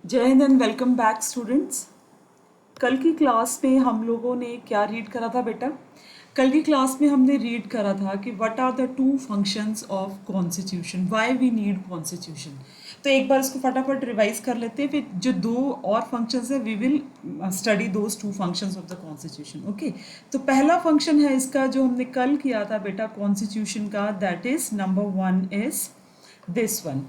जय Hind and welcome back students. कल की क्लास में हम लोगों ने क्या रीड करा था बेटा? कल की क्लास में हमने रीड करा था कि what are the two functions of constitution, why we need constitution. तो एक बार इसको फटाफट रिवाइज कर लेते हैं, फिर जो दो और फंक्शंस है we will study those two functions of the constitution. Okay, तो पहला फंक्शन है इसका जो हमने कल किया था बेटा कॉन्स्टिट्यूशन का, that is number 1 is this one.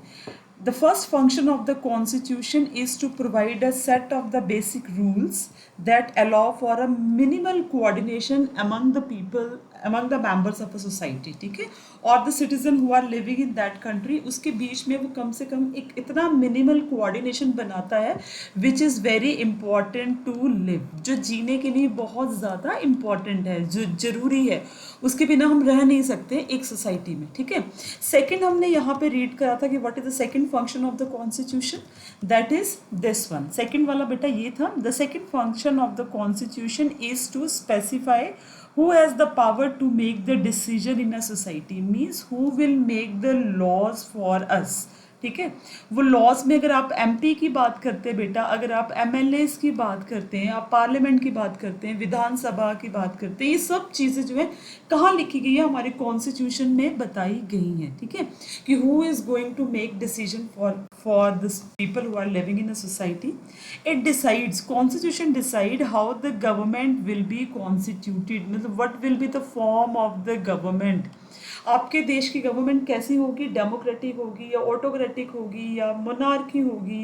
The first function of the constitution is to provide a set of the basic rules that allow for a minimal coordination among the people, among the members of a society, ठीक है, और the citizen who are living in that country, उसके बीच में वो कम से कम एक इतना minimal coordination बनाता है which is very important to live, जो जीने के लिए बहुत ज़्यादा important है, जो ज़रूरी है, उसके बिना हम रह नहीं सकते एक सोसाइटी में, ठीक है। सेकंड हमने यहाँ पे रीड करा था कि what is the second function of the constitution, that is this one. Second वाला बेटा ये था, the second function of the constitution is to specify who has the power to make the decision in a society, means who will make the laws for us, ठीक है। वो laws में अगर आप एमपी की बात करते हैं बेटा, अगर आप एमएलएस की बात करते हैं, आप पार्लियामेंट की बात करते हैं, विधानसभा की बात करते हैं, ये सब चीज़ें जो है कहाँ लिखी गई है, हमारे कॉन्स्टिट्यूशन में बताई गई हैं, ठीक है, कि who is going to make decision for this people who are living in a society. It decides, constitution decide how the government will be constituted, मतलब what will be the form of the government. आपके देश की government कैसी होगी, democratic होगी या autocratic होगी या मोनार्की होगी,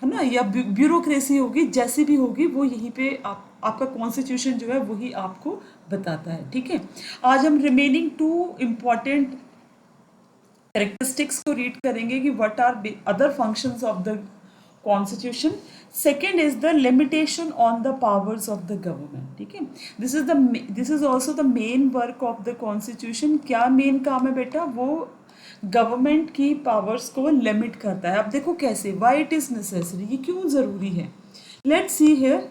है ना, या ब्यूरोक्रेसी होगी, जैसी भी होगी वो यहीं पे आपका कॉन्स्टिट्यूशन जो है वही आपको बताता है, ठीक है। आज हम रिमेनिंग टू इम्पॉर्टेंट कैरेक्टरिस्टिक्स को रीड करेंगे कि what are other functions of the constitution. Second is the limitation on the powers of the government, ठीक है। This is also the main work of the constitution. क्या main काम है बेटा? वो गवर्नमेंट की पावर्स को लिमिट करता है। अब देखो कैसे, वाई इट इज नेसेसरी, ये क्यों जरूरी है। Let's see here,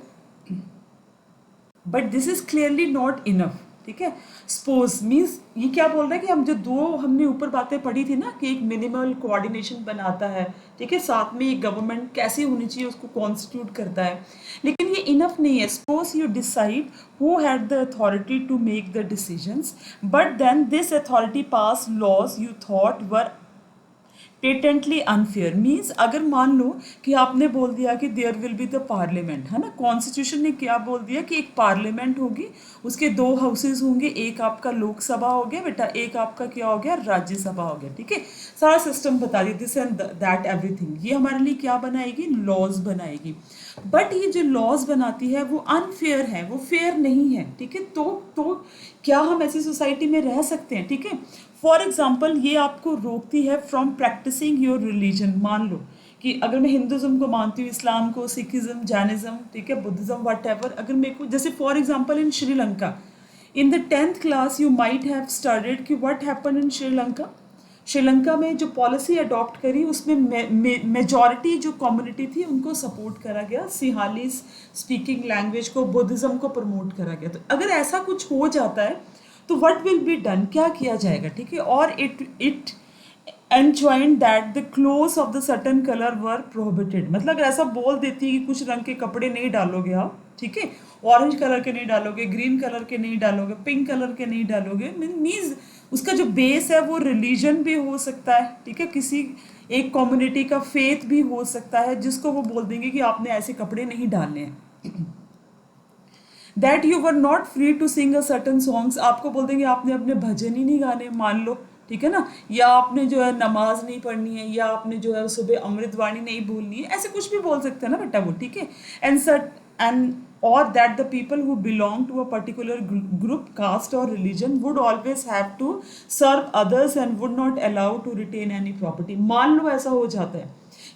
but this is clearly not enough, ठीक है। स्पोज मीन्स ये क्या बोल रहा है कि हम जो दो हमने ऊपर बातें पढ़ी थी ना कि एक मिनिमल कोऑर्डिनेशन बनाता है, ठीक है, साथ में एक गवर्नमेंट कैसी होनी चाहिए उसको कॉन्स्टिट्यूट करता है, लेकिन ये इनफ नहीं है। Suppose you decide who had the authority to make the decisions, but then this authority pass laws you thought were patently unfair. Means अगर मान लो कि आपने बोल दिया कि there will be the parliament, है ना, कॉन्स्टिट्यूशन ने क्या बोल दिया कि एक पार्लियामेंट होगी, उसके दो हाउसेज होंगे, एक आपका लोकसभा हो गया बेटा, एक आपका क्या हो गया, राज्यसभा हो गया, ठीक है। सारा सिस्टम बता दिया, दिस एंड दैट एवरीथिंग, ये हमारे लिए क्या बनाएगी, लॉज बनाएगी। बट ये जो लॉज बनाती है वो अनफेयर है, वो फेयर नहीं है, ठीक है। तो क्या हम ऐसी सोसाइटी में रह सकते हैं, ठीक है। फॉर एग्जाम्पल ये आपको रोकती है फ्रॉम प्रैक्टिसिंग योर रिलीजन। मान लो कि अगर मैं हिंदुज्म को मानती हूँ, इस्लाम को, सिखिज्म, जैनिज्म, ठीक है, बुद्धिज्म, वट एवर, अगर मेरे को, जैसे for example in Sri Lanka, in the 10th class you might have studied कि what happen in Sri Lanka. Sri Lanka में जो पॉलिसी अडॉप्ट करी उसमें मेजॉरिटी जो कम्युनिटी थी उनको सपोर्ट करा गया, सिंहाली स्पीकिंग लैंग्वेज को, बुद्धिज्म को प्रमोट करा गया। तो अगर ऐसा कुछ हो जाता है तो व्हाट विल बी डन, क्या किया जाएगा, ठीक है। और it enjoined that the clothes of the certain colour were prohibited, मतलब अगर ऐसा बोल देती है कि कुछ रंग के कपड़े नहीं डालोगे आप, ठीक है, ऑरेंज कलर के नहीं डालोगे, ग्रीन कलर के नहीं डालोगे, पिंक कलर के नहीं डालोगे, मीन्स उसका जो बेस है वो रिलीजन भी हो सकता है, ठीक है, किसी एक कम्युनिटी का फेथ भी हो सकता है, जिसको वो बोल देंगे कि आपने ऐसे कपड़े नहीं डालने हैं। That you were not free to sing a certain songs, आपको बोल देंगे आपने अपने भजन ही नहीं गाने, मान लो, ठीक है ना, या आपने जो है नमाज नहीं पढ़नी है, या आपने जो है सुबह अमृतवाणी नहीं बोलनी है, ऐसे कुछ भी बोल सकते हैं ना बेटा वो, ठीक है। And or that the people who belong to a particular group, caste or religion would always have to serve others and would not allow to retain any property। मान लो ऐसा हो जाता है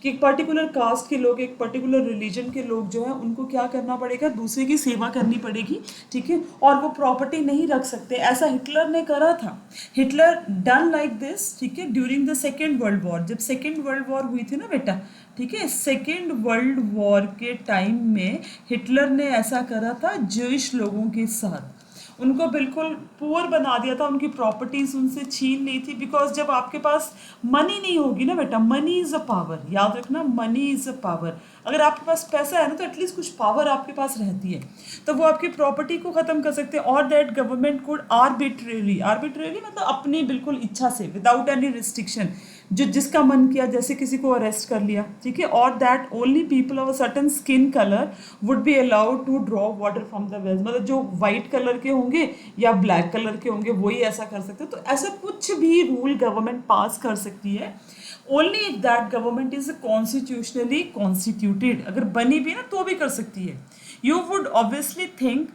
कि एक पर्टिकुलर कास्ट के लोग, एक पर्टिकुलर रिलीजन के लोग जो है उनको क्या करना पड़ेगा, दूसरे की सेवा करनी पड़ेगी, ठीक है, और वो प्रॉपर्टी नहीं रख सकते। ऐसा हिटलर ने करा था, हिटलर डन लाइक दिस, ठीक है, during the second world war. जब सेकेंड वर्ल्ड वॉर हुई थी ना बेटा, ठीक है, सेकेंड वर्ल्ड वॉर के टाइम में हिटलर ने ऐसा करा था ज्यूइश लोगों के साथ। उनको बिल्कुल पुअर बना दिया था, उनकी प्रॉपर्टीज उनसे छीन ली थी, बिकॉज जब आपके पास मनी नहीं होगी ना बेटा, मनी इज अ पावर, याद रखना, मनी इज अ पावर। अगर आपके पास पैसा है ना तो एटलीस्ट कुछ पावर आपके पास रहती है, तो वो आपकी प्रॉपर्टी को खत्म कर सकते हैं। और that government could arbitrarily, arbitrarily मतलब अपनी बिल्कुल इच्छा से, विदाउट एनी रिस्ट्रिक्शन, जो जिसका मन किया, जैसे किसी को अरेस्ट कर लिया, ठीक है, और that only people of a certain skin colour would be allowed to draw water from the wells, मतलब जो वाइट कलर के होंगे या ब्लैक कलर के होंगे वही ऐसा कर सकते हैं। तो ऐसा कुछ भी रूल गवर्नमेंट पास कर सकती है, only if that government is constitutionally constituted, अगर बनी भी ना तो भी कर सकती है। You would obviously think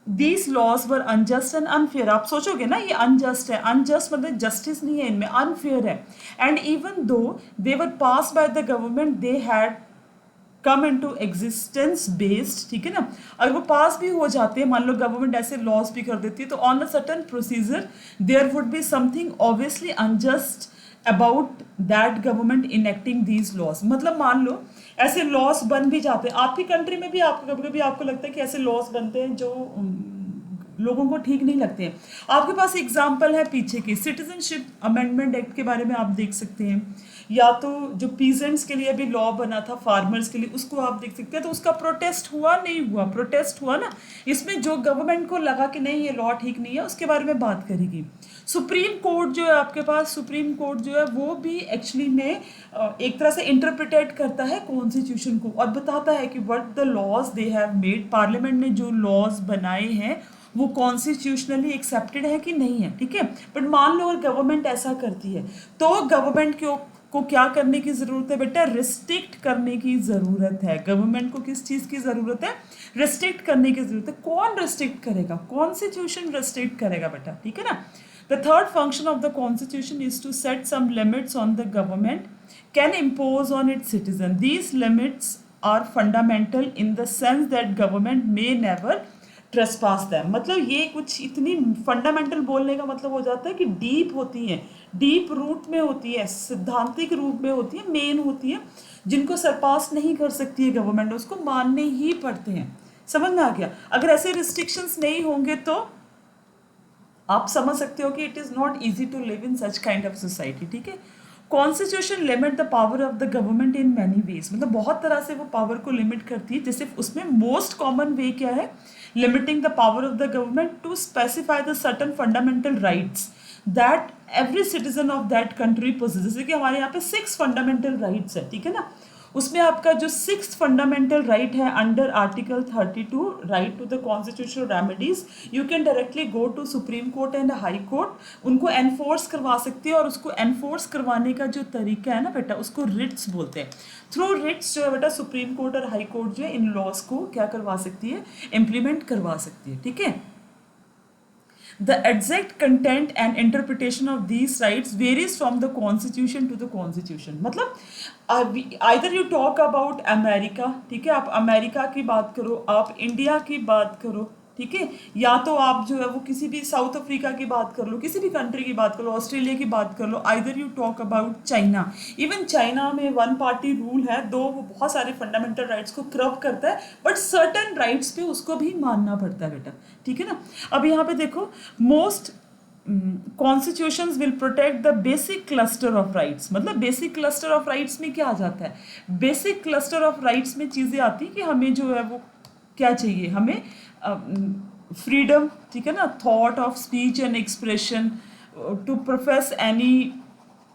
these laws were unjust and unfair, आप सोचोगे ना ये अनजस्ट है, अनजस्ट मतलब जस्टिस नहीं है इनमें, अनफेयर है। And even though they were pass by the government, they had come in to existence based, ठीक है ना, अगर वो पास भी हो जाते हैं, मान लो गवर्नमेंट ऐसे लॉज भी कर देती है, तो on a certain procedure there would be something obviously unjust about that government enacting these laws. मतलब मान लो ऐसे लॉस बन भी जाते हैं आपकी कंट्री में भी, आपको कभी कभी आपको लगता है कि ऐसे लॉस बनते हैं जो लोगों को ठीक नहीं लगते हैं। आपके पास एग्जाम्पल है पीछे की, सिटीजनशिप अमेंडमेंट एक्ट के बारे में आप देख सकते हैं, या तो जो पीजेंट्स के लिए भी लॉ बना था, फार्मर्स के लिए, उसको आप देख सकते हैं। तो उसका प्रोटेस्ट हुआ नहीं हुआ, प्रोटेस्ट हुआ ना, इसमें जो गवर्नमेंट को लगा कि नहीं ये लॉ ठीक नहीं है, उसके बारे में बात करेगी। सुप्रीम कोर्ट जो है आपके पास, सुप्रीम कोर्ट जो है वो भी एक्चुअली में एक तरह से इंटरप्रिटेट करता है कॉन्स्टिट्यूशन को, और बताता है कि what the laws they have made, parliament ने जो लॉज बनाए हैं वो कॉन्स्टिट्यूशनली एक्सेप्टेड है कि नहीं है, ठीक है। बट मान लो अगर गवर्नमेंट ऐसा करती है, तो गवर्नमेंट को क्या करने की जरूरत है बेटा, रिस्ट्रिक्ट करने की जरूरत है। गवर्नमेंट को किस चीज की जरूरत है, रिस्ट्रिक्ट करने की जरूरत है। कौन रिस्ट्रिक्ट करेगा, कॉन्स्टिट्यूशन रिस्ट्रिक्ट करेगा बेटा, ठीक है ना। The third function of the constitution is to set some limits on the government can impose on its citizen, these limits are fundamental in the sense that government may never trespass them. मतलब ये कुछ इतनी fundamental बोलने का मतलब हो जाता है कि डीप होती हैं, डीप रूट में होती है, सिद्धांतिक रूप में होती है, मेन होती है, जिनको सरपास नहीं कर सकती है गवर्नमेंट, उसको मानने ही पड़ते हैं। समझ में आ गया। अगर ऐसे रिस्ट्रिक्शंस नहीं होंगे तो आप समझ सकते हो कि it is not easy to live in such kind of society, ठीक है। Constitution limit the power of the government in many ways, मतलब बहुत तरह से वो पावर को लिमिट करती है। जैसे उसमें मोस्ट कॉमन वे क्या है, limiting the power of the government to specify the certain fundamental rights that every citizen of that country possess. जैसे कि हमारे यहाँ पे 6 फंडामेंटल राइट्स है, ठीक है ना, उसमें आपका जो 6th फंडामेंटल राइट है under article 32, right to the constitutional remedies, you can directly go to supreme court and high court, उनको एनफोर्स करवा सकते हैं। और उसको एनफोर्स करवाने का जो तरीका है ना बेटा, उसको रिट्स बोलते हैं। थ्रू रिट्स जो है बेटा सुप्रीम कोर्ट और हाई कोर्ट जो है इन लॉज को क्या करवा सकती है, इम्प्लीमेंट करवा सकती है, ठीक है। The exact content and interpretation of these rights varies from the constitution to the constitution। मतलब either you talk about America, ठीक है, आप अमेरिका की बात करो, आप इंडिया की बात करो, ठीक है, या तो आप जो है वो किसी भी साउथ अफ्रीका की बात कर लो, किसी भी कंट्री की बात कर लो, ऑस्ट्रेलिया की बात कर लो, either you talk about China. Even China में वन पार्टी रूल है, दो वो बहुत सारे फंडामेंटल राइट्स को क्रब करता है, बट सर्टन राइट्स पे उसको भी मानना पड़ता है बेटा, ठीक है ना। अब यहाँ पे देखो, most constitutions will protect the basic cluster of rights. मतलब बेसिक क्लस्टर ऑफ राइट्स में क्या आ जाता है, बेसिक क्लस्टर ऑफ राइट्स में चीज़ें आती हैं कि हमें जो है वो क्या चाहिए, हमें फ्रीडम, ठीक है ना, thought of speech and expression, to profess any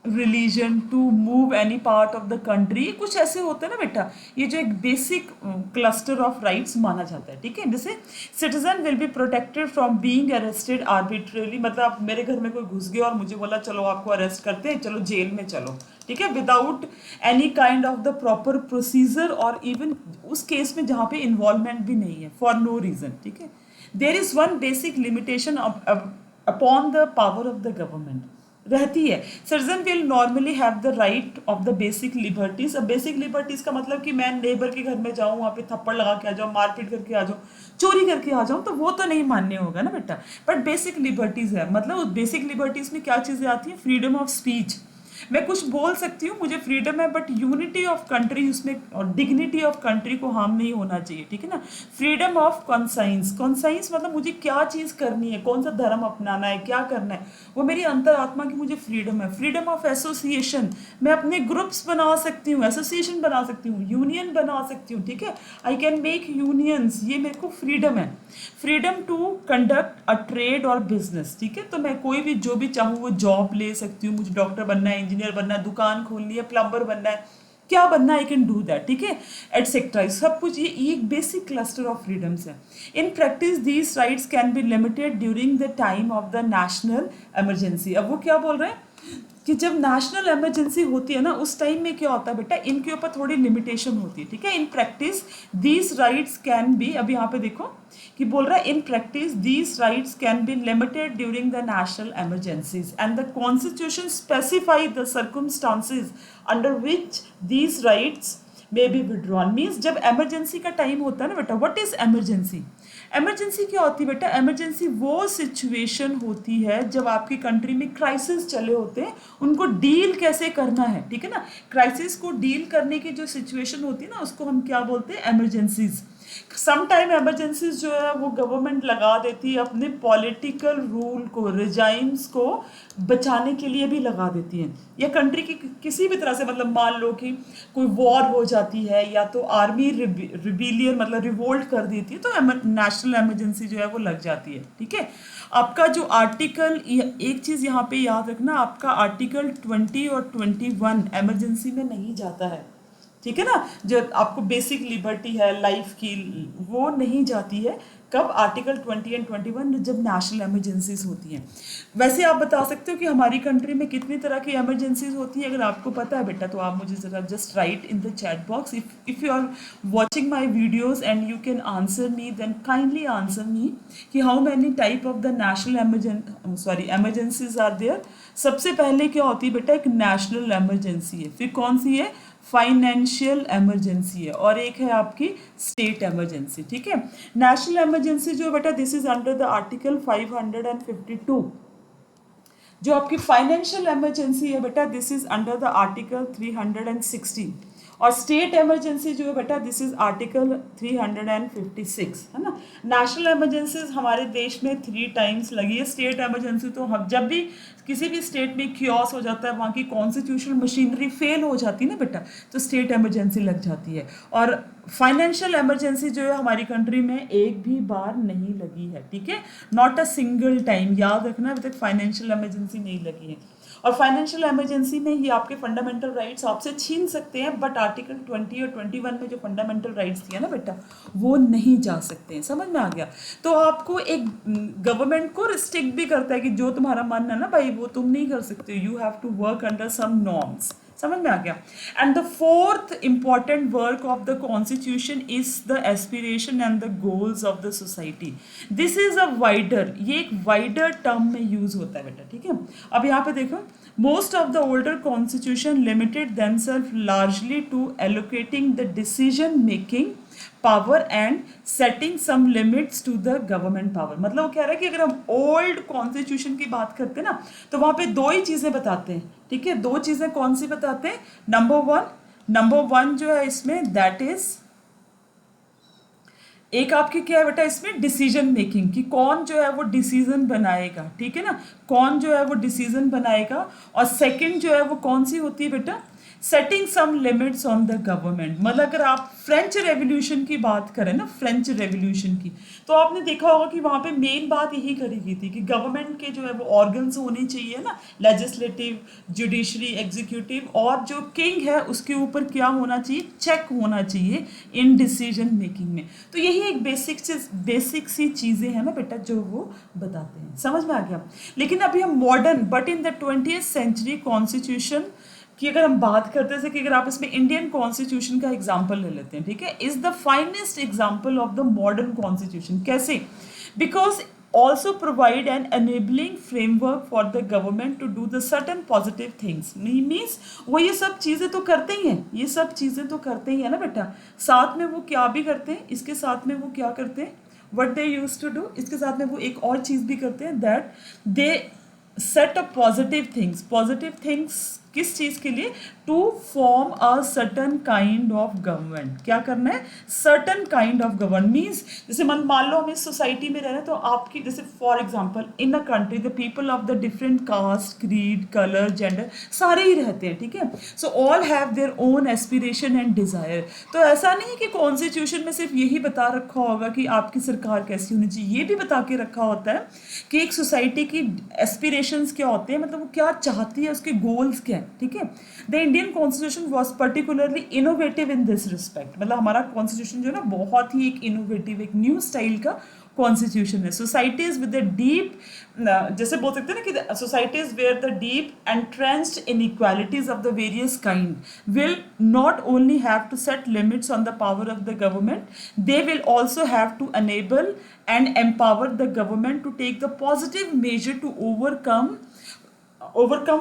religion, to move any part of the country, कुछ ऐसे होते हैं ना बेटा, ये जो एक बेसिक क्लस्टर ऑफ राइट्स माना जाता है, ठीक है। जैसे citizen will be protected from being arrested arbitrarily, मतलब आप मेरे घर में कोई घुस गया और मुझे बोला चलो आपको अरेस्ट करते हैं, चलो जेल में चलो, ठीक है, without any kind of the proper procedure, और इवन उस केस में जहाँ पे इन्वॉल्वमेंट भी नहीं है, फॉर नो रीजन, ठीक है। There is one basic limitation upon the power of the government रहती है। Citizen will normally have the right of the basic liberties. अब बेसिक लिबर्टीज का मतलब कि मैं नेबर के घर में जाऊँ, वहाँ पे थप्पड़ लगा के आ जाऊँ, मारपीट करके आ जाऊँ, चोरी करके आ जाऊँ, तो वो तो नहीं मान्य होगा ना बेटा। बट बेसिक लिबर्टीज है, मतलब उस बेसिक लिबर्टीज में क्या चीज़ें आती हैं, फ्रीडम ऑफ स्पीच, मैं कुछ बोल सकती हूँ, मुझे फ्रीडम है, बट यूनिटी ऑफ कंट्री उसमें और डिग्निटी ऑफ कंट्री को हार्म नहीं होना चाहिए, ठीक है ना। फ्रीडम ऑफ कॉन्साइंस, कॉन्साइंस मतलब मुझे क्या चीज़ करनी है, कौन सा धर्म अपनाना है, क्या करना है, वो मेरी अंतरात्मा की मुझे फ्रीडम है। फ्रीडम ऑफ एसोसिएशन, मैं अपने ग्रुप्स बना सकती हूँ, एसोसिएशन बना सकती हूँ, यूनियन बना सकती हूँ, ठीक है, आई कैन मेक यूनियंस, ये मेरे को फ्रीडम है। Freedom to conduct a trade और बिजनेस, ठीक है, तो मैं कोई भी जो भी चाहूँ वो जॉब ले सकती हूँ, मुझे डॉक्टर बनना है, इंजीनियर बनना है, दुकान खोलनी है, प्लम्बर बनना है, क्या बनना आई कैन डू दैट, ठीक है, एटसेट्रा, सब कुछ ये एक बेसिक क्लस्टर ऑफ फ्रीडम्स है। In practice these rights can be limited during the time of the national emergency. अब वो क्या बोल रहे हैं कि जब नेशनल इमरजेंसी होती है ना, उस टाइम में क्या होता है बेटा, इनके ऊपर थोड़ी लिमिटेशन होती है, ठीक है। In practice these rights can be, अब यहाँ पे देखो कि बोल रहा है in practice these rights can be limited during the national emergencies and the constitution specify the circumstances under which these rights may be withdrawn. Means जब emergency का टाइम होता है ना बेटा, व्हाट इज इमरजेंसी, इमरजेंसी क्या होती है बेटा, इमरजेंसी वो सिचुएशन होती है जब आपकी कंट्री में क्राइसिस चले होते हैं, उनको डील कैसे करना है, ठीक है ना। क्राइसिस को डील करने की जो सिचुएशन होती है ना, उसको हम क्या बोलते हैं, इमरजेंसीज। सम टाइम इमरजेंसीज जो है वो गवर्नमेंट लगा देती है अपने पॉलिटिकल रूल को, रिजाइम्स को बचाने के लिए भी लगा देती है, या कंट्री की किसी भी तरह से, मतलब मान लो कि कोई वॉर हो जाती है या तो आर्मी रिबेलियन मतलब रिवोल्ट कर देती है, तो नेशनल इमरजेंसी जो है वो लग जाती है, ठीक है। आपका जो आर्टिकल, एक चीज़ यहाँ पे याद रखना, आपका आर्टिकल 20 और 21 इमरजेंसी में नहीं जाता है, ठीक है ना। जो आपको बेसिक लिबर्टी है लाइफ की, वो नहीं जाती है, कब, आर्टिकल 20 एंड 21 जब नेशनल इमरजेंसीज होती हैं। वैसे आप बता सकते हो कि हमारी कंट्री में कितनी तरह की इमरजेंसीज होती हैं, अगर आपको पता है बेटा तो आप मुझे ज़रा just write in the chat box. If you are watching my videos and you can answer me, then kindly answer me कि how many type of the national emergencies are there। सबसे पहले क्या होती है बेटा, एक नेशनल इमरजेंसी है, फिर कौन सी है, फाइनेंशियल इमरजेंसी है, और एक है आपकी स्टेट इमरजेंसी, ठीक है। नेशनल इमरजेंसी जो बेटा, this is under the article 552। जो आपकी फाइनेंशियल इमरजेंसी है बेटा, this is under the article 316, और स्टेट इमरजेंसी जो है बेटा, दिस इज आर्टिकल 356, है ना। नेशनल इमरजेंसीज हमारे देश में 3 टाइम्स लगी है, स्टेट इमरजेंसी तो हम जब भी किसी भी स्टेट में क्योस हो जाता है, वहाँ की कॉन्स्टिट्यूशनल मशीनरी फेल हो जाती है ना बेटा, तो स्टेट इमरजेंसी लग जाती है। और फाइनेंशियल इमरजेंसी जो है हमारी कंट्री में एक भी बार नहीं लगी है, ठीक है, नॉट अ सिंगल टाइम, याद रखना, अभी तक फाइनेंशियल इमरजेंसी नहीं लगी है। और फाइनेंशियल इमरजेंसी में ये आपके फंडामेंटल राइट्स आपसे छीन सकते हैं, बट आर्टिकल 20 और 21 में जो फंडामेंटल राइट्स दिए ना बेटा, वो नहीं जा सकते हैं, समझ में आ गया। तो आपको एक गवर्नमेंट को रिस्ट्रिक्ट भी करता है कि जो तुम्हारा मन है ना भाई, वो तुम नहीं कर सकते, you have to work under some norms, समझ में आ गया। And the fourth important work of the constitution is the aspiration and the goals of the society. This is a wider, ये एक वाइडर टर्म में यूज होता है बेटा, ठीक है। अब यहाँ पे देखो, most of the older constitution limited themselves largely to allocating the decision making power and setting some limits to the government power। मतलब वो कह रहा है कि अगर हम ओल्ड कॉन्स्टिट्यूशन की बात करते हैं ना, तो वहां पे 2 ही चीजें बताते हैं, ठीक है। 2 चीजें कौन सी बताते हैं, नंबर वन जो है इसमें, दैट इज, एक आपकी क्या है बेटा इसमें, डिसीजन मेकिंग, कि कौन जो है वो डिसीजन बनाएगा, ठीक है ना, कौन जो है वो डिसीजन बनाएगा। और सेकंड जो है वो कौन सी होती है बेटा, setting some limits on the government. मतलब अगर आप फ्रेंच रेवोल्यूशन की बात करें ना, फ्रेंच रेवोल्यूशन की, तो आपने देखा होगा कि वहां पे मेन बात यही करी गई थी कि गवर्नमेंट के जो है वो ऑर्गन्स होने चाहिए ना, लेजिस्लेटिव, जुडिशरी, एग्जीक्यूटिव, और जो किंग है उसके ऊपर क्या होना चाहिए, चेक होना चाहिए इन डिसीजन मेकिंग में। तो यही एक बेसिक सी चीजें हैं ना बेटा जो वो बताते हैं, समझ में आ गया। लेकिन अभी हम modern, but in the 20th century constitution कि अगर हम बात करते थे कि अगर आप इसमें इंडियन कॉन्स्टिट्यूशन का एग्जांपल ले लेते हैं, ठीक है, is the finest example of the modern constitution. कैसे, because also provide an enabling framework for the government to do the certain positive things। means वो ये सब चीजें तो करते ही हैं, ये सब चीजें तो करते ही है ना बेटा, साथ में वो क्या भी करते हैं, इसके साथ में वो क्या करते हैं, what they used to do, इसके साथ में वो एक और चीज भी करते हैं, that they set up positive things किस चीज के लिए? To form a certain kind of government. क्या करना है? Certain kind of government means जैसे मान लो हम इस सोसाइटी में रह रहे हैं, तो आपकी जैसे for example in a country the people of the different caste, creed, colour, gender सारे ही रहते हैं, ठीक है। So all have their own aspiration and desire. तो ऐसा नहीं कि कॉन्स्टिट्यूशन में सिर्फ यही बता रखा होगा कि आपकी सरकार कैसी होनी चाहिए, ये भी बता के रखा होता है कि एक सोसाइटी की एस्पिरेशंस क्या होते हैं, मतलब वो क्या चाहती है, उसके गोल्स क्या है, ठीक है। The Indian constitution was particularly innovative in this respect, मतलब हमारा कॉन्स्टिट्यूशन जो है ना बहुत ही एक इनोवेटिव, एक न्यू स्टाइल का कॉन्स्टिट्यूशन है। सोसाइटीज विद द डीप, जैसे बोल सकते हैं ना कि societies where the deep entrenched inequalities of the various kind will not only have to set limits on the power of the government, they will also have to enable and empower the government to take the positive measure to overcome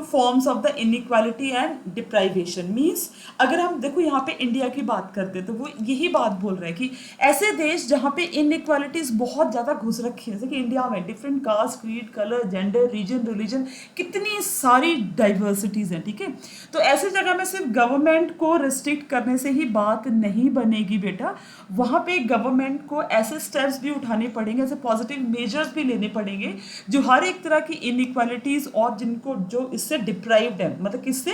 forms of the inequality and deprivation। Means अगर हम देखो यहाँ पे India की बात करते तो वो यही बात बोल रहा है कि ऐसे देश जहाँ पे इनइक्वालिटीज बहुत ज़्यादा घुस रखी है, जैसे कि इंडिया में different caste, creed, colour, gender, region, religion, कितनी सारी डाइवर्सिटीज़ हैं, ठीक है। तो ऐसी जगह में सिर्फ गवर्नमेंट को रिस्ट्रिक्ट करने से ही बात नहीं बनेगी बेटा, वहाँ पे गवर्नमेंट को ऐसे स्टेप्स भी उठाने पड़ेंगे, ऐसे पॉजिटिव मेजर्स भी लेने पड़ेंगे जो हर एक तरह की इनइक्वालिटीज और जिनको जो इससे डिप्राइव्ड है, मतलब किससे?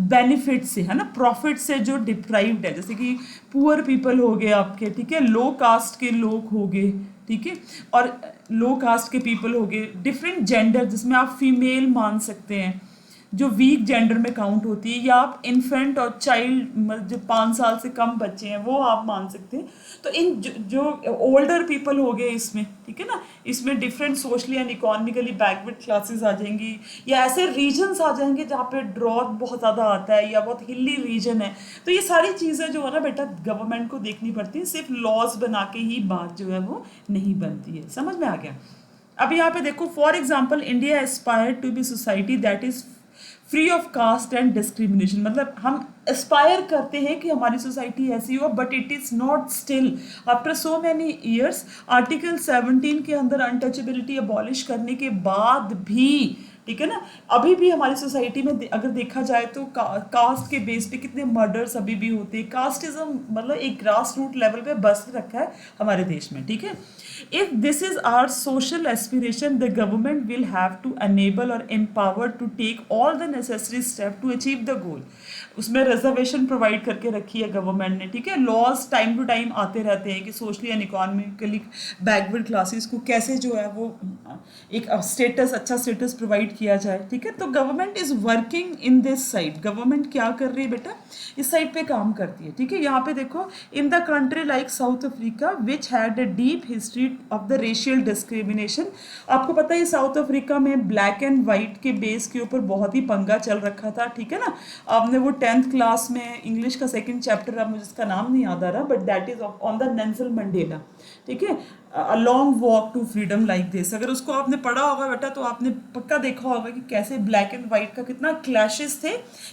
बेनिफिट से, है ना, प्रॉफिट से जो डिप्राइव्ड है, जैसे कि पुअर पीपल हो गए आपके, ठीक है, लो कास्ट के लोग हो गए, ठीक है, और लो कास्ट के पीपल हो गए, डिफरेंट जेंडर जिसमें आप फीमेल मान सकते हैं जो वीक जेंडर में काउंट होती है, या आप इन्फेंट और चाइल्ड जो 5 साल से कम बच्चे हैं वो आप मान सकते हैं। तो इन जो ओल्डर पीपल हो गए इसमें, ठीक है ना, इसमें different socially and economically backward classes आ जाएंगी, या ऐसे रीजन्स आ जाएंगे जहाँ पे ड्रॉट बहुत ज़्यादा आता है या बहुत हिली रीजन है। तो ये सारी चीज़ें जो है ना बेटा गवर्नमेंट को देखनी पड़ती है, सिर्फ लॉज बना के ही बात जो है वो नहीं बनती है। समझ में आ गया? अब यहाँ पे देखो for example India aspire to be society that is free of caste and discrimination, मतलब हम एस्पायर करते हैं कि हमारी सोसाइटी ऐसी हो, but it is not still after so many years. Article 17 के अंदर अनटचेबिलिटी अबॉलिश करने के बाद भी, ठीक है ना, अभी भी हमारी सोसाइटी में अगर देखा जाए तो कास्ट के बेस पे कितने मर्डर्स अभी भी होते हैं। कास्टिज्म मतलब एक ग्रास रूट लेवल पे बस रखा है हमारे देश में, ठीक है। If this is our social aspiration the government will have to enable और empower to take all the necessary step to achieve the goal. उसमें रिजर्वेशन प्रोवाइड करके रखी है गवर्नमेंट ने, ठीक है। लॉज टाइम टू टाइम आते रहते हैं कि socially and economically backward classes को कैसे जो है वो एक स्टेटस, अच्छा स्टेटस प्रोवाइड किया जाए, ठीक है। तो government is working in this side. Government क्या कर रही है बेटा? इस साइड पे काम करती है, ठीक है। यहाँ पे देखो in the country like south Africa which had a deep history of the racial discrimination. आपको पता है साउथ अफ्रीका में ब्लैक एंड वाइट के बेस के ऊपर बहुत ही पंगा चल रखा था, ठीक है ना। आपने वो 10th क्लास में इंग्लिश का 2nd चैप्टर, अब मुझे इसका नाम नहीं याद आ रहा, but that is on the Nelson Mandela, ठीक है, a long walk to freedom like this. अगर उसको आपने पढ़ा होगा बेटा तो आपने पक्का देखा होगा कि कैसे ब्लैक एंड वाइट का कितना क्लैशेस थे,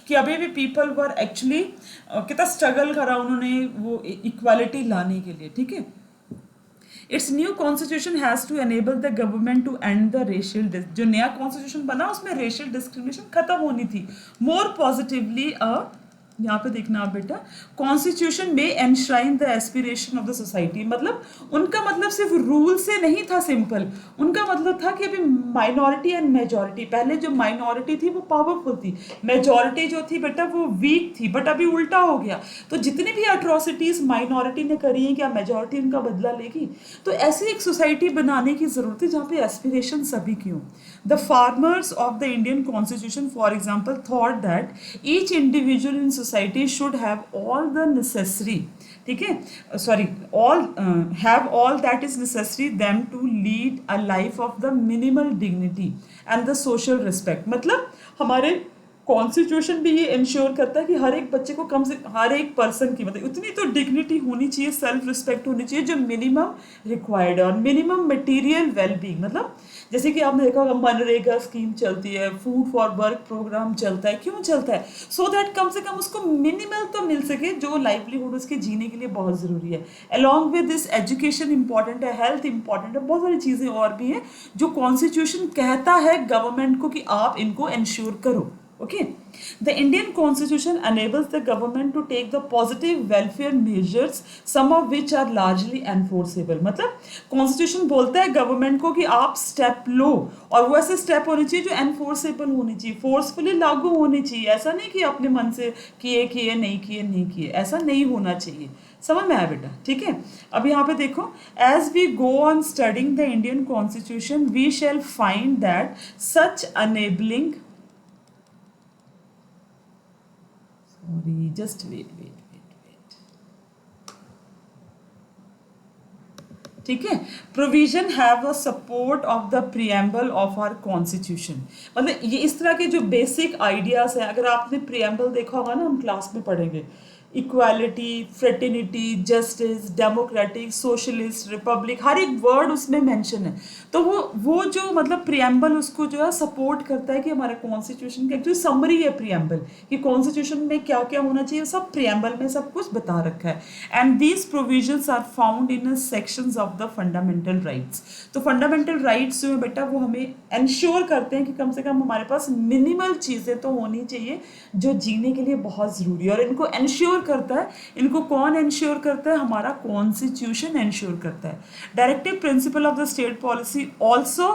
कि अभी भी पीपल वर एक्चुअली कितना स्ट्रगल करा उन्होंने वो इक्वालिटी लाने के लिए, ठीक है। It's new constitution has to enable the government to end the racial, जो नया कॉन्स्टिट्यूशन बना उसमें रेशियल डिस्क्रिमिनेशन खत्म होनी थी। मोर पॉजिटिवली यहाँ पे देखना आप बेटा, कॉन्स्टिट्यूशन में enshrine the aspiration of the society, मतलब उनका मतलब सिर्फ रूल से नहीं था सिंपल, उनका मतलब था कि अभी माइनॉरिटी एंड मेजॉरिटी, पहले जो माइनॉरिटी थी वो पावरफुल थी, मेजॉरिटी जो थी बेटा वो वीक थी, बट अभी उल्टा हो गया। तो जितनी भी अट्रॉसिटीज माइनॉरिटी ने करी है क्या मेजॉरिटी उनका बदला लेगी? तो ऐसी एक सोसाइटी बनाने की जरूरत है जहाँ पे एस्पिरेशन सभी की हो। The farmers of the Indian constitution for example thought that each individual in society should have all the necessary, ठीक है, sorry all have all that is necessary them to lead a life of the minimal dignity and the social respect। मतलब हमारे constitution भी ये ensure करता है कि हर एक बच्चे को कम से हर एक पर्सन की मतलब उतनी तो डिग्निटी होनी चाहिए, सेल्फ रिस्पेक्ट होनी चाहिए जो मिनिमम रिक्वायर्ड है, और मिनिमम मटेरियल वेलबींग, मतलब जैसे कि आपने देखा होगा मनरेगा स्कीम चलती है, फूड फॉर वर्क प्रोग्राम चलता है, क्यों चलता है? सो दैट कम से कम उसको मिनिमल तो मिल सके जो लाइवलीहुड उसके जीने के लिए बहुत ज़रूरी है। Along with this education important है, हेल्थ इंपॉर्टेंट है, बहुत सारी चीज़ें और भी हैं जो कॉन्स्टिट्यूशन कहता है गवर्नमेंट को कि आप इनको इंश्योर करो। Okay, the Indian constitution enables the government to take the positive welfare measures, some of which are largely enforceable. मतलब कॉन्स्टिट्यूशन बोलता है गवर्नमेंट को कि आप स्टेप लो, और वो ऐसे स्टेप होने चाहिए जो एनफोर्सेबल होने चाहिए, फोर्सफुली लागू होने चाहिए, ऐसा नहीं कि अपने मन से किए किए नहीं किए नहीं किए, ऐसा नहीं होना चाहिए। समझ में आया बेटा, ठीक है। अब यहाँ पे देखो, as we go on studying the Indian constitution we shall find that such enabling, sorry, just wait, ठीक है, provision have a support of the preamble of our constitution. मतलब ये इस तरह के जो बेसिक आइडियाज है, अगर आपने प्रियम्बल देखा होगा ना, हम क्लास में पढ़ेंगे, equality, fraternity, justice, democratic, socialist, republic, हर एक वर्ड उसमें मेंशन है। तो वो जो मतलब प्रियम्बल उसको जो है सपोर्ट करता है कि हमारा कॉन्स्टिट्यूशन का एक्चुअली समरी है प्रियम्बल, कि कॉन्स्टिट्यूशन में क्या क्या होना चाहिए, सब प्रियम्बल में सब कुछ बता रखा है। And these provisions are found in sections of the fundamental rights. तो फंडामेंटल राइट्स जो है बेटा वो हमें इंश्योर करते हैं कि कम से कम हमारे पास मिनिमल चीज़ें तो होनी चाहिए जो जीने के लिए बहुत ज़रूरी है, और इनको इंश्योर करता है, इनको कौन इंश्योर करता है, हमारा कॉन्स्टिट्यूशन इंश्योर करता है। Directive principle of the state policy also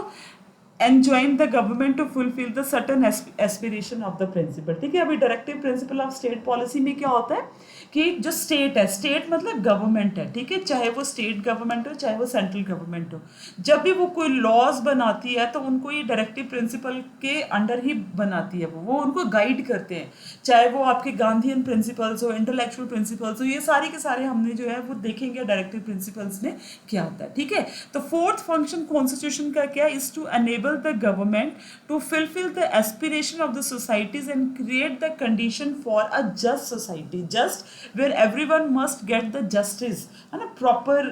enjoin the government to fulfill the certain aspiration of the principle। ठीक है, अभी directive principle of state policy में क्या होता है कि जो स्टेट है, स्टेट मतलब गवर्नमेंट है, ठीक है, चाहे वो स्टेट गवर्नमेंट हो चाहे वो सेंट्रल गवर्नमेंट हो, जब भी वो कोई लॉज बनाती है तो उनको ये डायरेक्टिव प्रिंसिपल के अंडर ही बनाती है, वो उनको गाइड करते हैं, चाहे वो आपके गांधीयन प्रिंसिपल्स हो, इंटेलेक्चुअल प्रिंसिपल्स हो, ये सारे के सारे हमने जो है वो देखेंगे डायरेक्टिव प्रिंसिपल्स में क्या होता है। ठीक है, तो फोर्थ फंक्शन कॉन्स्टिट्यूशन का क्या है, is to enable the government to fulfill the aspiration of the societies and create the condition for a just society, just where everyone must get the justice, है ना, प्रॉपर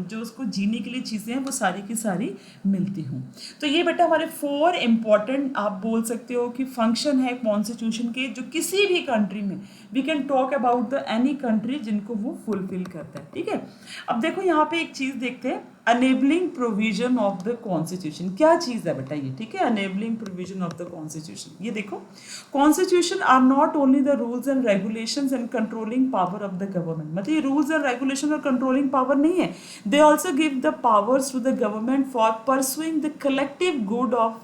जो उसको जीने के लिए चीज़ें हैं वो सारी की सारी मिलती हूँ। तो ये बेटा हमारे 4 इंपॉर्टेंट आप बोल सकते हो कि फंक्शन है कॉन्स्टिट्यूशन के, जो किसी भी कंट्री में we can talk about the any country जिनको वो फुलफिल करता है। ठीक है, अब देखो यहाँ पे एक चीज़ देखते हैं, enabling provision of the constitution, क्या चीज़ है बेटा ये, ठीक है, enabling provision of the constitution. ये देखो, constitution are not only the rules and regulations and controlling power of the government. मतलब ये रूल्स एंड रेगुलेशन और कंट्रोलिंग पावर नहीं है, they also give the powers to the government for pursuing the collective good of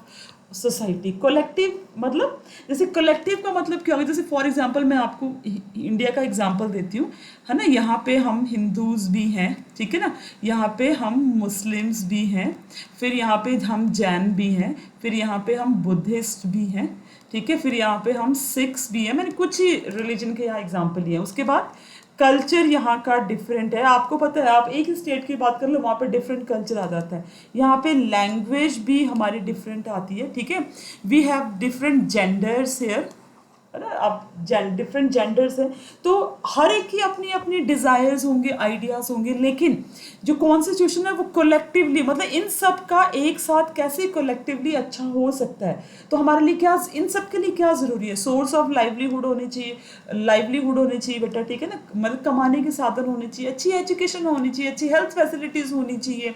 society. Collective मतलब, जैसे collective का मतलब क्या होगा, जैसे फॉर एग्जांपल मैं आपको इंडिया का एग्जांपल देती हूँ, है ना, यहाँ पे हम हिंदूज भी हैं, ठीक है ना, यहाँ पे हम मुस्लिम्स भी हैं, फिर यहाँ पे हम जैन भी हैं, फिर यहाँ पे हम बुद्धिस्ट भी हैं, ठीक है, फिर यहाँ पे हम सिख्स भी हैं, मैंने कुछ ही रिलीजन के यहाँ एग्जाम्पल लिए हैं। उसके बाद कल्चर यहाँ का डिफरेंट है, आपको पता है, आप एक ही स्टेट की बात कर लो वहाँ पे डिफरेंट कल्चर आ जाता है, यहाँ पे लैंग्वेज भी हमारी डिफरेंट आती है। ठीक है, we have different genders here, है ना, अब डिफरेंट जेंडर्स हैं, तो हर एक की अपनी अपनी डिज़ायर्स होंगे, आइडियाज़ होंगे, लेकिन जो कॉन्स्टिट्यूशन है वो कलेक्टिवली, मतलब इन सब का एक साथ कैसे कलेक्टिवली अच्छा हो सकता है। तो हमारे लिए क्या, इन सब के लिए क्या ज़रूरी है, सोर्स ऑफ लाइवलीहुड होनी चाहिए, लाइवलीहुड होनी चाहिए बेटा, ठीक है ना, मतलब कमाने के साधन होने चाहिए, अच्छी एजुकेशन होनी चाहिए, अच्छी हेल्थ फैसिलिटीज़ होनी चाहिए,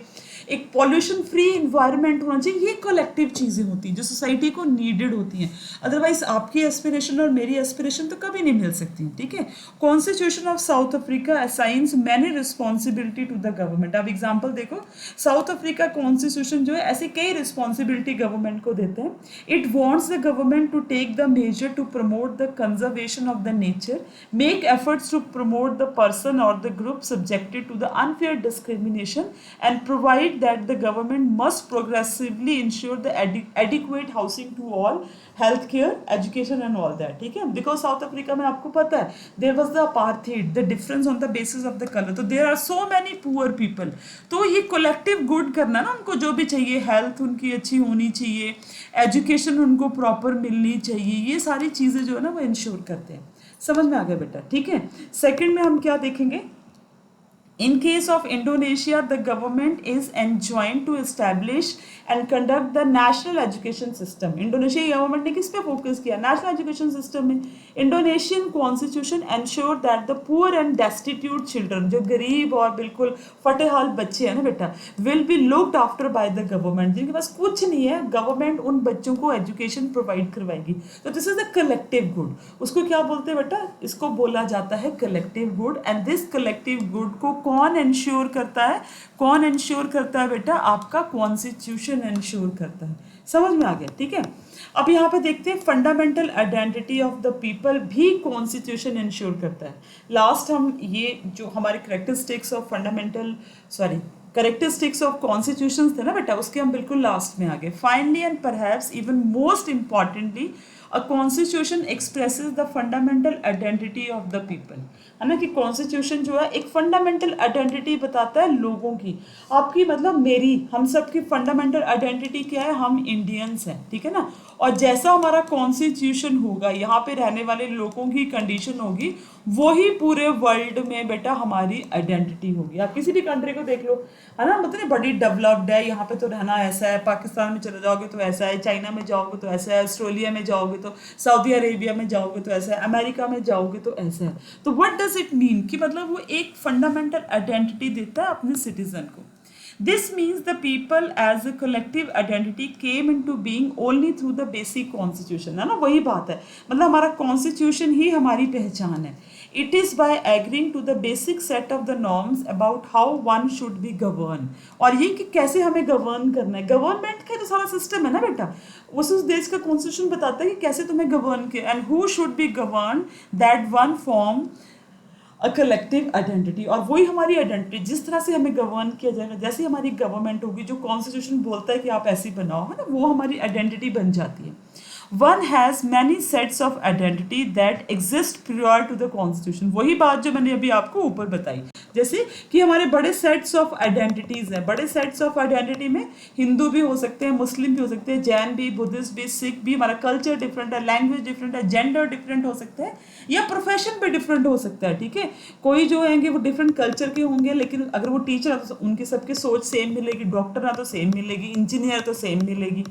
एक पॉल्यूशन फ्री इन्वायरमेंट होना चाहिए। ये कलेक्टिव चीज़ें होती हैं जो सोसाइटी को नीडेड होती हैं, अदरवाइज आपकी एस्पिरेशन और मेरी एस्पिरेशन तो कभी नहीं मिल सकती। ठीक है, constitution of South Africa assigns many responsibility to the government. आप एग्जाम्पल देखो, साउथ अफ्रीका कॉन्स्टिट्यूशन जो है ऐसे कई रिस्पॉन्सिबिलिटी गवर्नमेंट को देते हैं। It wants the government to take the measure to promote the conservation of the nature, make efforts to promote the person और the group subjected to the unfair discrimination and provide that the government must progressively ensure the adequate housing to all, health care, education and all that। ठीक है, because south Africa में आपको पता है there was the apartheid, the difference on the basis of the color, तो there are so many poor people। तो ये collective good करना ना, उनको जो भी चाहिए, हेल्थ उनकी अच्छी होनी चाहिए, एजुकेशन उनको प्रॉपर मिलनी चाहिए, ये सारी चीज़ें जो है ना वो इंश्योर करते हैं। समझ में आ गया बेटा, ठीक है। सेकेंड में हम क्या देखेंगे, In case of Indonesia, the government is enjoined to establish and conduct the national education system. Indonesia government ने किस पे फोकस किया? National education system में. Indonesian constitution ensure that the poor and destitute children, जो गरीब और बिल्कुल फटे हाल बच्चे हैं ना बेटा, will be looked after by the government. जिनके पास कुछ नहीं है, गवर्नमेंट उन बच्चों को एजुकेशन प्रोवाइड करवाएगी. तो this is the collective good. उसको क्या बोलते हैं बेटा? इसको बोला जाता है collective good. And this collective good को कौन इंश्योर करता है? कौन इंश्योर करता है बेटा? आपका कॉन्स्टिट्यूशन इंश्योर करता है. समझ में आ गया? ठीक है. अब यहाँ पे देखते हैं fundamental identity of the people भी कॉन्स्टिट्यूशन इंश्योर करता है. लास्ट हम ये जो हमारे characteristics of fundamental characteristics of constitutions थे ना बेटा, उसके हम बिल्कुल लास्ट में आ गए. Finally and perhaps even most importantly, a constitution expresses the fundamental identity of the people. है ना कि कॉन्स्टिट्यूशन जो है एक फंडामेंटल आइडेंटिटी बताता है लोगों की. आपकी मतलब मेरी, हम सब की फंडामेंटल आइडेंटिटी क्या है? हम इंडियंस हैं. ठीक है ना. और जैसा हमारा कॉन्स्टिट्यूशन होगा, यहाँ पे रहने वाले लोगों की कंडीशन होगी, वही पूरे वर्ल्ड में बेटा हमारी आइडेंटिटी होगी. आप किसी भी कंट्री को देख लो, है ना, मतलब बड़ी डेवलप्ड है, यहाँ पे तो रहना ऐसा है, पाकिस्तान में चले जाओगे तो ऐसा है, चाइना में जाओगे तो ऐसा है, ऑस्ट्रेलिया में जाओगे तो, सऊदी अरेबिया में जाओगे तो ऐसा है, अमेरिका में जाओगे तो ऐसा है. तो व्हाट डज इट मीन कि मतलब वो एक फंडामेंटल आइडेंटिटी देता है अपने सिटीजन को. This means the people as a collective identity came into being only through the basic constitution. है ना, वही बात है. मतलब हमारा कॉन्स्टिट्यूशन ही हमारी पहचान है. It is by agreeing to the basic set of the norms about how one should be governed. और ये कि कैसे हमें गवर्न करना है. गवर्नमेंट का जो सारा सिस्टम है ना बेटा, उस देश का कॉन्स्टिट्यूशन बताता है कि कैसे तुम्हें गवर्न किया. And who should be govern, that one form a collective identity. और वही हमारी आइडेंटिटी, जिस तरह से हमें गवर्न किया जाएगा, जैसे हमारी गवर्नमेंट होगी, जो कॉन्स्टिट्यूशन बोलता है कि आप ऐसी बनाओ, है ना, वो हमारी आइडेंटिटी बन जाती है. One has many sets of identity that exist prior to the constitution. वही बात जो मैंने अभी आपको ऊपर बताई, जैसे कि हमारे बड़े सेट्स ऑफ आइडेंटिटीज हैं. बड़े सेट्स ऑफ आइडेंटिटी में हिंदू भी हो सकते हैं, मुस्लिम भी हो सकते हैं, जैन भी, बुद्धिस्ट भी, सिख भी. हमारा कल्चर डिफरेंट है, लैंग्वेज डिफरेंट है, जेंडर डिफरेंट हो सकता है, या प्रोफेशन भी डिफरेंट हो सकता है. ठीक है. कोई जो होंगे वो डिफरेंट कल्चर के होंगे, लेकिन अगर वो टीचर है तो उनकी सबकी सोच सेम मिलेगी. डॉक्टर है तो सेम मिलेगी, इंजीनियर तो सेम मिलेगी.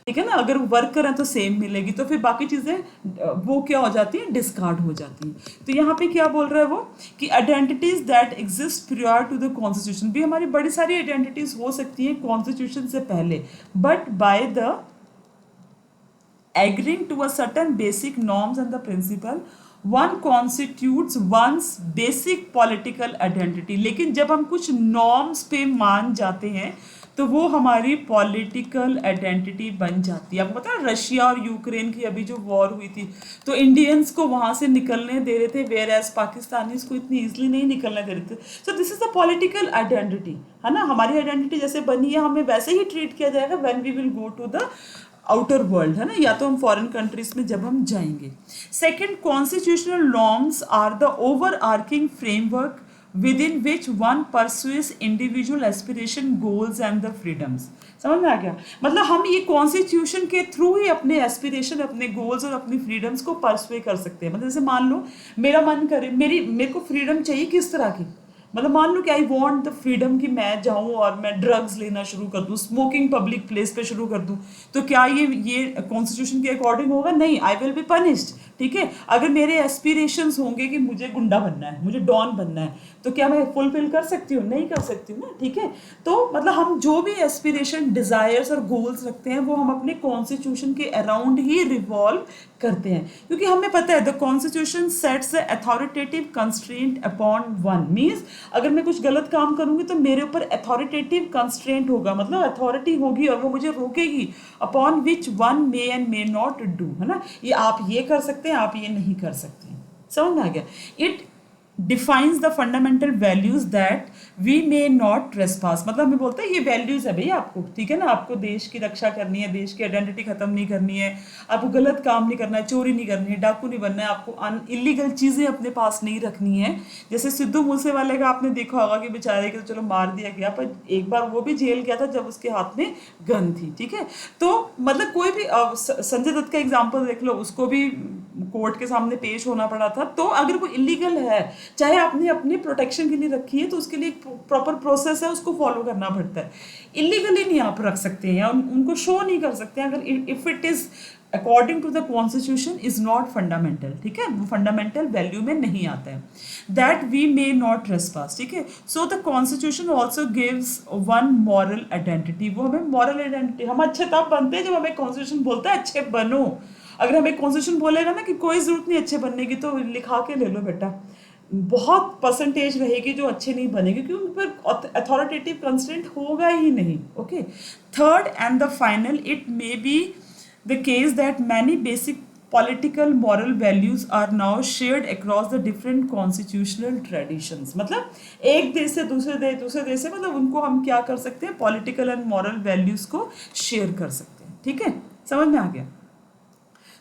ठीक है ना. अगर वर्कर है तो सेम मिलेगी. तो फिर बाकी चीज़ें वो क्या हो जाती हैं? डिस्कार्ड हो जाती हैं. तो यहाँ पे क्या बोल रहा है वो कि identities that exist prior to the constitution. भी हमारी बड़ी सारी आइडेंटिटीज हो सकती हैं कॉन्स्टिट्यूशन से पहले, but by the agreeing to a certain basic norms and the principle, one constitutes one's basic political identity. लेकिन जब हम कुछ norms पे मान जाते हैं तो वो हमारी पॉलिटिकल आइडेंटिटी बन जाती है. आपको पता है रशिया और यूक्रेन की अभी जो वॉर हुई थी, तो इंडियंस को वहाँ से निकलने दे रहे थे, वेयर एज पाकिस्तानीज को इतनी ईजिली नहीं निकलने दे रहे थे. So this is the political identity. है ना. हमारी आइडेंटिटी जैसे बनी है, हमें वैसे ही ट्रीट किया जाएगा when we will go to the outer world. है ना, या तो हम फॉरेन कंट्रीज में जब हम जाएंगे. Second, constitutional norms are the overarching framework within which one pursues individual aspiration, goals and the freedoms. समझ में आ गया. मतलब हम ये कॉन्स्टिट्यूशन के थ्रू ही अपने एस्पिरेशन, अपने गोल्स और अपनी फ्रीडम्स को परस्वे कर सकते हैं. मतलब जैसे मान लो मेरा मन करे, मेरे को फ्रीडम चाहिए किस तरह की, मतलब मान लो कि आई वॉन्ट द फ्रीडम कि मैं जाऊँ और मैं ड्रग्स लेना शुरू कर दूँ, स्मोकिंग पब्लिक प्लेस पे शुरू कर दूँ, तो क्या ये कॉन्स्टिट्यूशन के अकॉर्डिंग होगा? नहीं, आई विल बी पनिश्ड. ठीक है. अगर मेरे एस्पिरेशंस होंगे कि मुझे गुंडा बनना है, मुझे डॉन बनना है, तो क्या मैं फुलफिल कर सकती हूँ? नहीं कर सकती हूँ ना. ठीक है. तो मतलब हम जो भी एस्पिरेशन, डिजायर्स और गोल्स रखते हैं वो हम अपने कॉन्स्टिट्यूशन के अराउंड ही रिवॉल्व करते हैं, क्योंकि हमें पता है the constitution sets the authoritative constraint upon one. Means अगर मैं कुछ गलत काम करूंगी तो मेरे ऊपर अथॉरिटेटिव कंस्ट्रेंट होगा, मतलब अथॉरिटी होगी और वो मुझे रोकेगी, upon which one may and may not do. है ना. ये आप ये कर सकते हैं, आप ये नहीं कर सकते हैं. समझ में आ गया. It defines the fundamental values that we may not trespass. मतलब हमें बोलता है ये वैल्यूज है भाई आपको. ठीक है ना. आपको देश की रक्षा करनी है, देश की आइडेंटिटी खत्म नहीं करनी है, आपको गलत काम नहीं करना है, चोरी नहीं करनी है, डाकू नहीं बनना है, आपको इलीगल चीज़ें अपने पास नहीं रखनी है. जैसे सिद्धू मूसेवाले का आपने देखा होगा कि बेचारे के तो चलो मार दिया गया, पर एक बार वो भी जेल गया था जब उसके हाथ में गन थी. ठीक है. तो मतलब कोई भी संजय दत्त का एग्जाम्पल देख लो, उसको भी कोर्ट के सामने पेश होना पड़ा था. तो अगर वो इलीगल है, चाहे आपने अपने प्रोटेक्शन के लिए रखी है तो उसके लिए एक प्रॉपर प्रोसेस है, उसको फॉलो करना पड़ता है। इलीगली नहीं आप रख सकते हैं या उनको शो नहीं कर सकते हैं अगर if it is according to the constitution is not fundamental, ठीक है, वो फंडामेंटल वैल्यू में नहीं आता है। That we may not trespass, ठीक है। So the constitution also gives one moral identity, वो हमें मॉरल आइडेंटिटी, हम अच्छे तब बनते हैं जब हमें कॉन्स्टिट्यूशन बोलता है अच्छे बनो। अगर हमें कॉन्स्टिट्यूशन बोलेगा ना कि कोई जरूरत नहीं अच्छे बनने की, तो लिखा के ले लो बेटा, बहुत परसेंटेज रहेगी जो अच्छे नहीं बनेंगे क्योंकि उन पर अथॉरिटेटिव कंस्ट्रेंट होगा ही नहीं। Okay, third and the final, it may be the case that many basic political moral values are now shared across the different constitutional traditions। मतलब एक देश से दूसरे देश से मतलब उनको हम क्या कर सकते हैं, पॉलिटिकल एंड मॉरल वैल्यूज को शेयर कर सकते हैं, ठीक है, समझ में आ गया।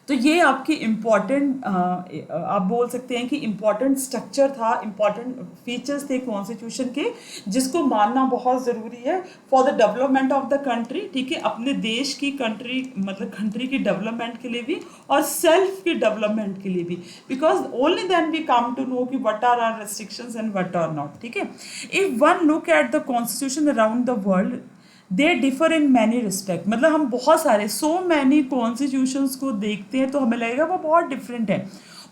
तो ये आपकी इम्पॉर्टेंट आप बोल सकते हैं कि इम्पॉर्टेंट स्ट्रक्चर था, इम्पॉर्टेंट फीचर्स थे कॉन्स्टिट्यूशन के, जिसको मानना बहुत ज़रूरी है for the development of the country, ठीक है, अपने देश की कंट्री मतलब कंट्री की डेवलपमेंट के लिए भी और सेल्फ की डेवलपमेंट के लिए भी, because only then we come to know कि what are our restrictions and what are not, ठीक है। If one look at the constitution around the world they differ in many respect, मतलब हम बहुत सारे सो मैनी कॉन्स्टिट्यूशंस को देखते हैं तो हमें लगेगा वो बहुत डिफरेंट है।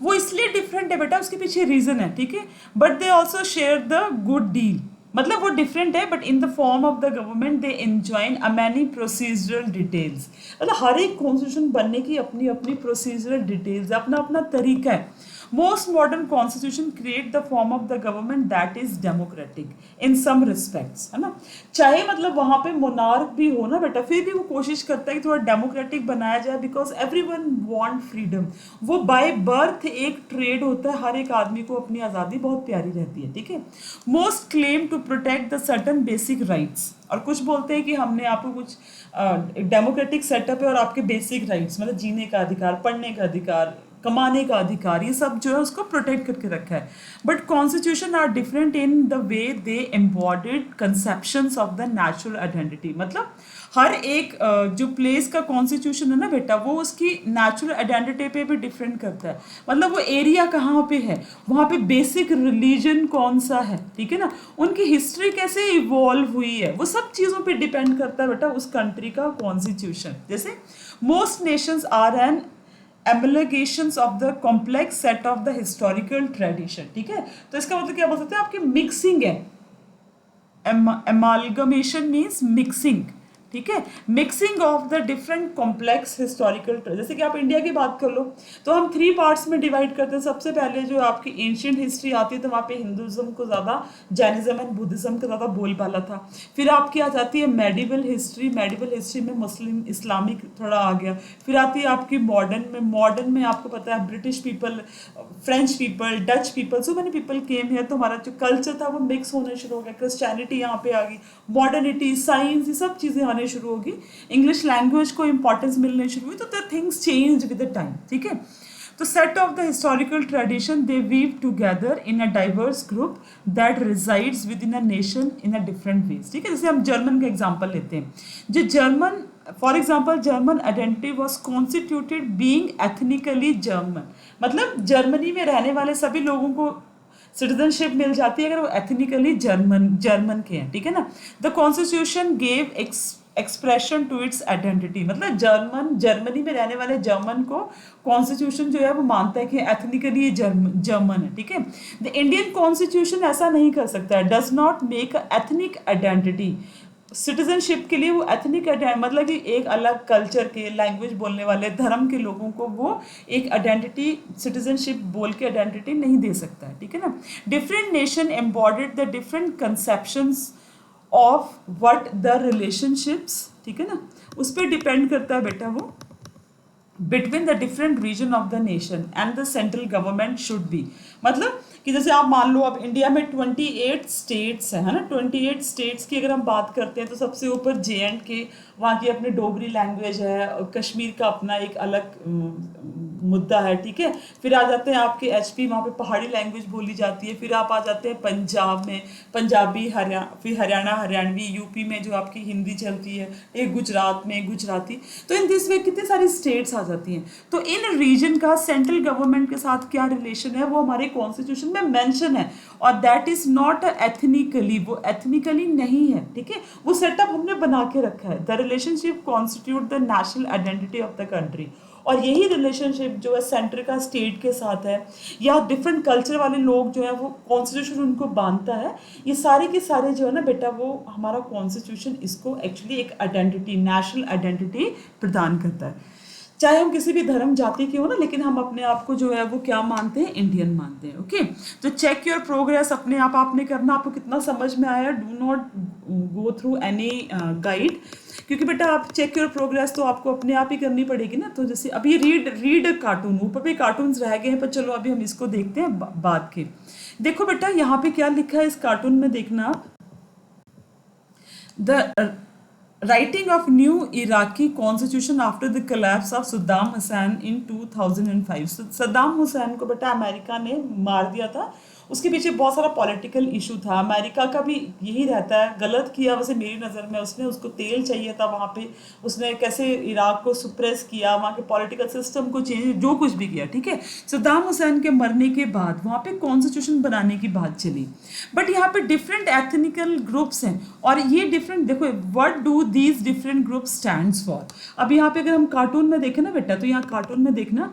वो इसलिए डिफरेंट है बेटा, उसके पीछे रीजन है, ठीक है, but they also share the good deal, मतलब वो डिफरेंट है but in the form of the government they enjoin a many procedural details. मतलब हर एक कॉन्स्टिट्यूशन बनने की अपनी अपनी प्रोसीजरल डिटेल्स है, अपना अपना तरीका है। Most modern constitution create the form of the government that is democratic in some respects, है ना, चाहे मतलब वहाँ पे मोनार्क भी हो ना बेटा, फिर भी वो कोशिश करता है कि थोड़ा डेमोक्रेटिक बनाया जाए बिकॉज एवरीवन वांट फ्रीडम। वो बाय बर्थ एक ट्रेड होता है, हर एक आदमी को अपनी आज़ादी बहुत प्यारी रहती है, ठीक है। Most claim to protect the certain basic rights, और कुछ बोलते हैं कि हमने आपको कुछ डेमोक्रेटिक सेटअप है और आपके बेसिक राइट्स मतलब जीने का अधिकार, पढ़ने का अधिकार, कमाने का अधिकार, ये सब जो है उसको प्रोटेक्ट करके रखा है। But constitution are different in the way they embodied conceptions of the natural identity, मतलब हर एक जो प्लेस का कॉन्स्टिट्यूशन है ना बेटा, वो उसकी नेचुरल आइडेंटिटी पे भी डिफरेंट करता है। मतलब वो एरिया कहाँ पे है, वहाँ पे बेसिक रिलीजन कौन सा है, ठीक है ना, उनकी हिस्ट्री कैसे इवॉल्व हुई है, वो सब चीज़ों पे डिपेंड करता है बेटा उस कंट्री का कॉन्स्टिट्यूशन। जैसे most nations are an amalgamations of the complex set of the historical tradition, ठीक है। तो इसका मतलब क्या बोल सकते हैं, आपकी मिक्सिंग है, एमालगमेशन मीन्स मिक्सिंग, ठीक है, mixing of the different complex historical. जैसे कि आप इंडिया की बात कर लो तो हम 3 पार्ट्स में डिवाइड करते हैं। सबसे पहले जो आपकी एंशियंट हिस्ट्री आती है तो वहाँ पे हिंदुज़म को ज़्यादा, जैनिज्म एंड बुद्धिज़्म का ज़्यादा बोलबाला था। फिर आपकी आ जाती है मेडिवल हिस्ट्री, मेडिवल हिस्ट्री में मुस्लिम इस्लामिक थोड़ा आ गया। फिर आती है आपकी मॉडर्न में आपको पता है British people, French people, Dutch people, so many people came here, तो हमारा जो कल्चर था वो मिक्स होने शुरू हो गया, क्रिश्चियनिटी यहाँ पे आ गई, मॉडर्निटी, साइंस, ये सब चीज़ें आने शुरू होगी, इंग्लिश लैंग्वेज को इंपॉर्टेंस मिलने शुरू हुई, तो the things change with the time, ठीक है। तो set of the historical tradition they weave together in a diverse group that resides within a nation in a different ways, ठीक है। जैसे हम जर्मन का एग्जांपल लेते हैं, जो German for example German identity was constituted being ethnically German, मतलब Germany में रहने वाले सभी लोगों को सिटीजनशिप मिल जाती है अगर वो एथनिकली जर्मन के हैं, ठीक है ना। The constitution gave expression to its identity, मतलब जर्मनी में रहने वाले जर्मन को कॉन्स्टिट्यूशन जो है वो मानता है कि एथनिकली ये जर्मन है, ठीक है। द इंडियन कॉन्स्टिट्यूशन ऐसा नहीं कर सकता है, does not make ethnic identity. Citizenship के लिए वो एथनिक मतलब कि एक अलग कल्चर के, लैंग्वेज बोलने वाले, धर्म के लोगों को वो एक आइडेंटिटी, सिटीजनशिप बोल के आइडेंटिटी नहीं दे सकता है, ठीक है ना। Different nation embodied the different conceptions of what the relationships, ठीक है ना, उस पर डिपेंड करता है बेटा वो between the different region of the nation and the central government should be. मतलब कि जैसे आप मान लो अब इंडिया में 28 स्टेट्स है ना, 28 स्टेट्स की अगर हम बात करते हैं तो सबसे ऊपर JNK, वहाँ की अपनी डोगरी लैंग्वेज है, और कश्मीर का अपना एक अलग मुद्दा है, ठीक है। फिर आ जाते हैं आपके एचपी, वहाँ पे पहाड़ी लैंग्वेज बोली जाती है। फिर आप आ जाते हैं पंजाब में पंजाबी, फिर हरियाणा हरियाणवी, यूपी में जो आपकी हिंदी चलती है, एक गुजरात में गुजराती। तो इन दिस वे कितनी सारी स्टेट्स आ जाती हैं। तो इन रीजन का सेंट्रल गवर्नमेंट के साथ क्या रिलेशन है वो हमारे कॉन्स्टिट्यूशन में मेंशन है, और दैट इज नॉट एथनिकली, वो एथनिकली नहीं है, ठीक है। वो सेटअप हमने बना के रखा है। The relationship constitute the national identity of the country. और यही रिलेशनशिप जो है सेंटर का स्टेट के साथ है, या डिफरेंट कल्चर वाले लोग जो है वो कॉन्स्टिट्यूशन उनको बांधता है। ये सारे के सारे जो है ना बेटा, वो हमारा कॉन्स्टिट्यूशन इसको एक्चुअली एक आइडेंटिटी, नेशनल आइडेंटिटी प्रदान करता है। चाहे हम किसी भी धर्म जाति के हो ना, लेकिन हम अपने आप को जो है वो क्या मानते हैं, इंडियन मानते हैं। ओके, तो चेक योर प्रोग्रेस अपने आप आपने करना। आपको कितना समझ में आया, do not go through any guide, क्योंकि बेटा आप चेक योर प्रोग्रेस तो आपको अपने आप ही करनी पड़ेगी ना। तो जैसे अभी रीड कार्टून, ऊपर भी कार्टून्स रह गए हैं, पर चलो अभी हम इसको देखते हैं बाद के। देखो बेटा यहाँ पे क्या लिखा है इस कार्टून में, देखना। The writing of new Iraqi constitution after the collapse of Saddam Hussein in 2005। Saddam Hussain को बेटा अमेरिका ने मार दिया था, उसके पीछे बहुत सारा पॉलिटिकल इशू था। अमेरिका का भी यही रहता है, गलत किया वैसे मेरी नज़र में उसने, उसको तेल चाहिए था वहाँ पे, उसने कैसे इराक को सुप्रेस किया, वहाँ के पॉलिटिकल सिस्टम को चेंज, जो कुछ भी किया, ठीक है। सद्दाम हुसैन के मरने के बाद वहाँ पे कॉन्स्टिट्यूशन बनाने की बात चली, बट यहाँ पे डिफरेंट एथनिकल ग्रुप्स हैं, और ये डिफरेंट, देखो what do these different group stands for. अब यहाँ पे अगर हम कार्टून में देखें ना बेटा, तो यहाँ कार्टून में देखना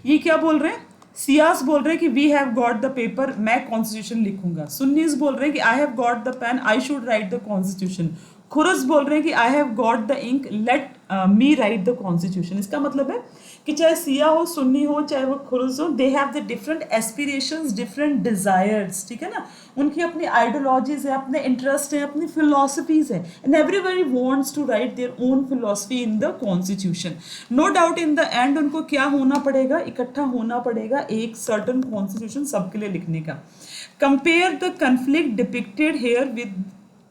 ये क्या बोल रहे हैं। सियास बोल रहे हैं कि we have got the paper, मैं कॉन्स्टिट्यूशन लिखूंगा। सुन्नीस बोल रहे हैं कि I have got the pen, I should write the constitution. Kurds बोल रहे हैं कि I have got the ink, let me write the constitution. इसका मतलब है कि चाहे सिया हो, सुन्नी हो, चाहे वो खुरस हो, they have the different aspirations, different desires, ठीक है ना। उनकी अपनी आइडियोलॉजीज है, अपने इंटरेस्ट है, अपनी फिलोसफीज है, and everybody wants to write their own philosophy in the constitution. No doubt in the end उनको क्या होना पड़ेगा, इकट्ठा होना पड़ेगा एक सर्टन कॉन्स्टिट्यूशन सबके लिए लिखने का। Compare the conflict depicted here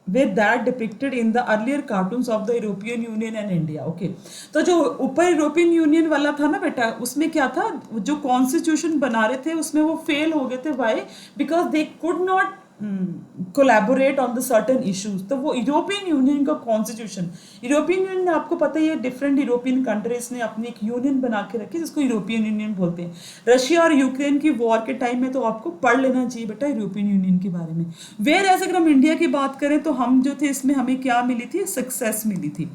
with that depicted in the earlier cartoons of the European Union and India। Okay, तो जो ऊपर यूरोपियन यूनियन वाला था ना बेटा, उसमें क्या था, जो कॉन्स्टिट्यूशन बना रहे थे उसमें वो फेल हो गए थे। Why? Because they could not collaborate on the certain issues. तो वो यूरोपियन यूनियन का कॉन्स्टिट्यूशन, यूरोपियन यूनियन आपको पता ही है, डिफरेंट यूरोपियन कंट्रीज ने अपनी एक यूनियन बना के रखी जिसको यूरोपियन यूनियन बोलते हैं। रशिया और यूक्रेन की वॉर के टाइम में तो आपको पढ़ लेना चाहिए बेटा यूरोपियन यूनियन के बारे में। वेयर एज अगर हम इंडिया की बात करें तो हम जो थे इसमें हमें क्या मिली थी, सक्सेस मिली थी।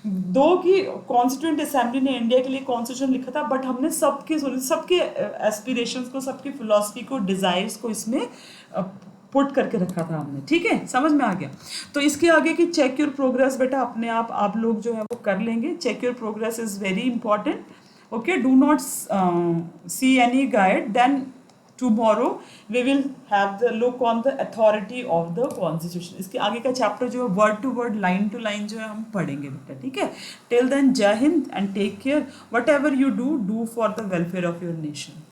दो की कॉन्स्टिट्यूंट असेंबली ने इंडिया के लिए कॉन्स्टिट्यूशन लिखा था, बट हमने सबके एस्पिरेशंस को, सबकी फिलॉसफी को, डिजायर्स को इसमें पुट करके रखा था हमने, ठीक है, समझ में आ गया। तो इसके आगे की चेक योर प्रोग्रेस बेटा अपने आप लोग जो है वो कर लेंगे। Check your progress is very important. Okay, do not see any guide, then tomorrow we will have the look on the authority of the constitution. इसके आगे का चैप्टर जो है word to word, line to line जो है हम पढ़ेंगे बेटा, ठीक है। Till then Jai Hind and take care. Whatever you do for the welfare of your nation.